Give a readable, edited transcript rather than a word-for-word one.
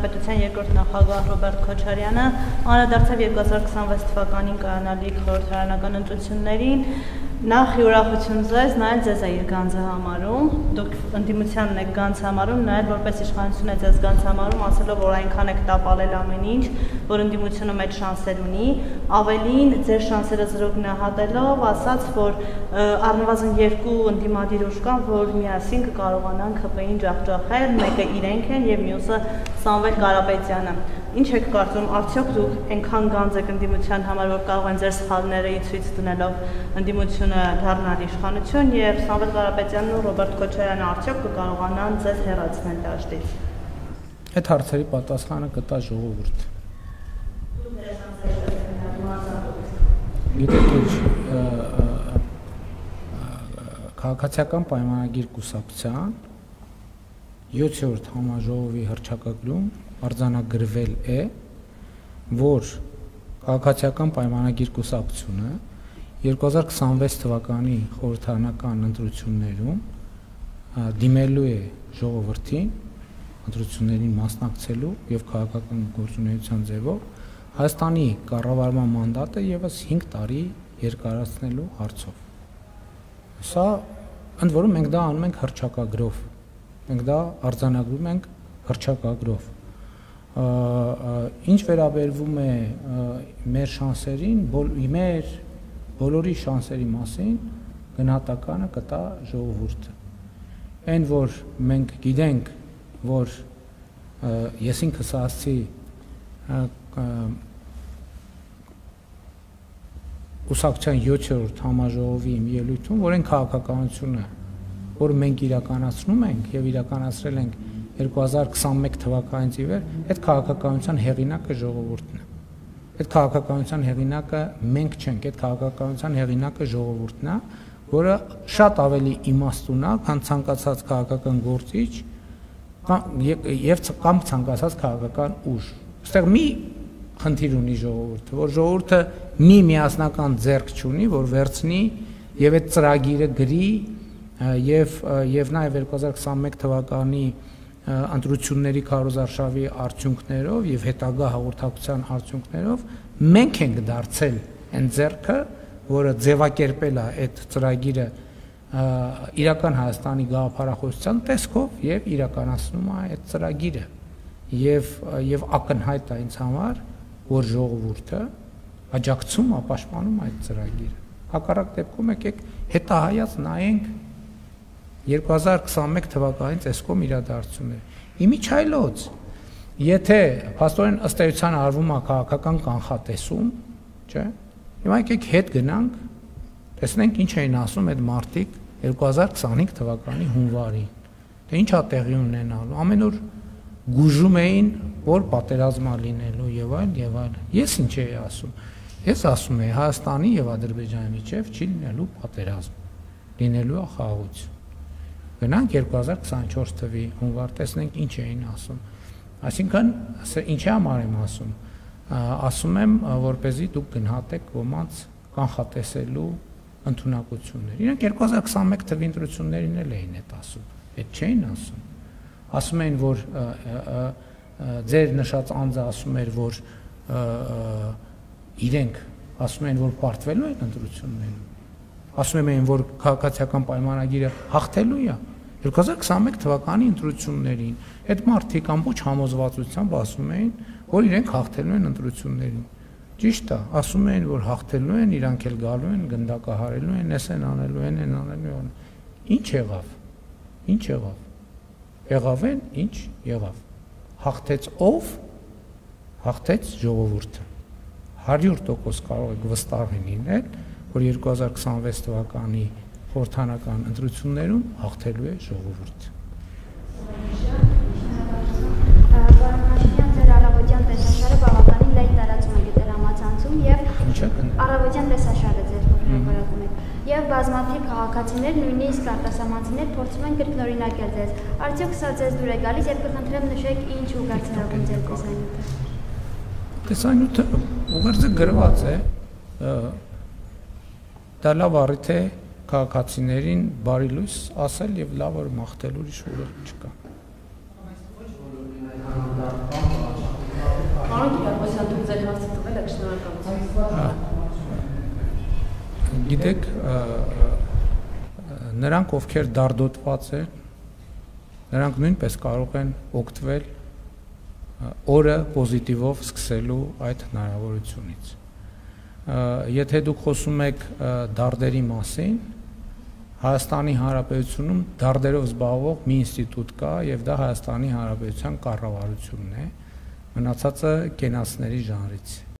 Հանրապետության երկրորդ նախագահ Ռոբերտ Քոչարյանը անդրադարձավ 2026 թվականին կայանալիք խորհրդարանական ընտրություններին։ Նախ ուրախություն ձեզ, նայել ձեզ է իր գանձը համարում, դուք ընդդիմությանն եք գանձ համարում, նայել որպես իշխանություն է ձեզ գանձ համարում, ասելով, որ այնքան եք տապալել ամեն ինչ, որ ընդդիմությունը մեծ շանսեր ունի, ավելին ձեր շանսերը զրո գնահատելով, ասաց, որ առնվազն երկու ընդդիմադիր ուժ կան, որ միասին կկարողանան ՀՊ-ին ջախջախել, մեկը իրենք են եւ մյուսը Սամվել Կարապետյանը։ Ինչ եք կարծում, արդյոք դուք այնքան գանձ եք ընդդիմության համար, որ կարող են ձեր սխալները ցույց դնելով ընդդիմությունը դառնալ իշխանություն եւ Սամվել Կարապետյանն ու Ռոբերտ Քոչարյանը արդյոք կկարողանան ձեզ հեռացնել դաշտից։ Այդ հարցերի պատասխանը կտա ժողովուրդը։ Գիտեք, քաղաքացիական պայմանագիր կուսակցության 7-րդ համաժողովի հռչակագրում արձանագրվել է, որ քաղաքացիական պայմանագիր կուսակցությունը 2026 թվականի խորհրդարանական ընտրություններում դիմելու է ժողովրդին ընտրություններին մասնակցելու եւ քաղաքական գործունեության ձևով Հայաստանի կառավարման մանդատը եւս 5 տարի երկարացնելու հարցով։ Սա ընդ որում մենք դա անում ենք հռչակագրով։ Մենք դա արձանագրում ենք հռչակագրով։ Ինչ վերաբերվում է մեր շանսերին, մեր բոլորի շանսերի մասին գնահատականը կտա ժողովուրդը։ Այն որ մենք գիտենք, որ ես ինքս ասացի կուսակցության 7-րդ համաժողովի իմ ելույթում, որ այն քաղաքականությունը, որ մենք իրականացնում ենք եւ իրականացրել ենք 2021 թվականից ի վեր, այդ քաղաքականության հեղինակը ժողովուրդն է։ Այդ քաղաքականության հեղինակը մենք չենք, այդ քաղաքականության հեղինակը ժողովուրդն է, որը շատ ավելի իմաստուն է, քան ցանկացած քաղաքական գործիչ կամ ցանկացած քաղաքական ուժ։ Այստեղ մի խնդիր ունի ժողովուրդը, որ ժողովուրդը մի միասնական ձեռք չունի, որ վերցնի եւ այդ ծրագիրը գրի եւ նաեւ 2021 թվականի ընտրությունների քարոզարշավի արդյունքներով եւ հետագա հաղորդակցության արդյունքներով մենք ենք դարձել այն ձեռքը, որը ձևակերպել է այդ ծրագիրը իրական Հայաստանի գաղափարախոսության տեսքով եւ իրականացնում է այդ ծրագիրը եւ ակնհայտ է ինձ համար, որ ժողովուրդը աջակցում է, պաշտպանում այդ ծրագիրը։ Հակառակ դեպքում եկեք հետահայաց նայենք 2021 թվականից այսքոմ իրադարձություններ։ Իմիջայլոց, եթե փաստորեն ըստ էության արվում է քաղաքական կանխատեսում, չէ՞։ Հիմա եկեք հետ գնանք, տեսնենք ինչ էին ասում այդ մարտիկ 2025 թվականի հունվարին։ Դե ի՞նչ է տեղի ունենալու։ Ամեն օր գուժում էին, որ պատերազմա լինելու եւ այլ։ Ես ինչ էի ասում։ Ես ասում եի Հայաստանի եւ Ադրբեջանի միջեւ չի լինելու պատերազմ։ Լինելու է խաղաղություն։ Գնանք 2024 թվականի հունվար, տեսնենք ինչ էին ասում։ Այսինքն, ինչի համար եմ ասում։ Ասում եմ, որպեսզի դուք գնահատեք ոմանց կանխատեսելու ընդունակություններ։ Իրենք 2021 թվականի ընտրություններին էլ էին այդ ասում։ Այդ չէին ասում։ Ասում էին, որ ձեր նշած անձը ասում էր, որ իրենք ասում են, որ պարտվելու են ընտրություններին։ Ասում են, որ քաղաքացիական պայմանագիրը հաղթելու է 2021 թվականի ընտրություններին։ Այդ մարդիկ ամբողջ համոզվածությամբ ասում էին, որ իրենք հաղթելու են ընտրություններին։ Ճիշտ է, ասում էին, որ հաղթելու են, իրանք էլ գալու են, գնդակահարելու են, էս են անելու են, են անելու են։ Ինչ եղավ։ Ինչ եղավ։ Եղավ են, ինչ եղավ։ Հաղթեց ով։ Հաղթեց ժողովուրդը։ 100% կարող եք վստահ լինել, որ 2026 թվականի խորհրդարանական ընտրություններում հաղթելու է ժողովուրդը։ Պարոն Ձեր առավոտյան տեսաշարը բավականին լայն տարածում է գտել համացանցում եւ առավոտյան տեսաշարը ձեր հրապարակում եք եւ բազմաթիվ քաղաքացիներ, նույնիսկ արտասահմանցիներ փորձում են կրկնօրինակել ձեզ։ Արդյոք սա ձեզ դուր է գալիս եւ կխնդրեմ նշեք ինչ ուղղարձակում ձեր տեսանյութը։ Տեսանյութը ուղղարձը գրված է, դա լավ առիթ է քաղաքացիներին բարի լույս ասել եւ լավ որ մաղթելու ուրիշ ուղի չկա։ Պարոն Կիրակոսյան, դուք ձեր հարցը տվել եք, շնորհակալություն։ Գիտեք, նրանք, ովքեր դարդոտված են, նրանք նույնպես կարող են օգտվել օրը պոզիտիվով սկսելու այդ հնարավորությունից։ Եթե դուք խոսում եք դարդերի մասին, Հայաստանի Հանրապետությունում դարդերով զբաղվող մի ինստիտուտ կա եւ դա Հայաստանի Հանրապետության կառավարությունն է, մնացածը կենացների ժանրից։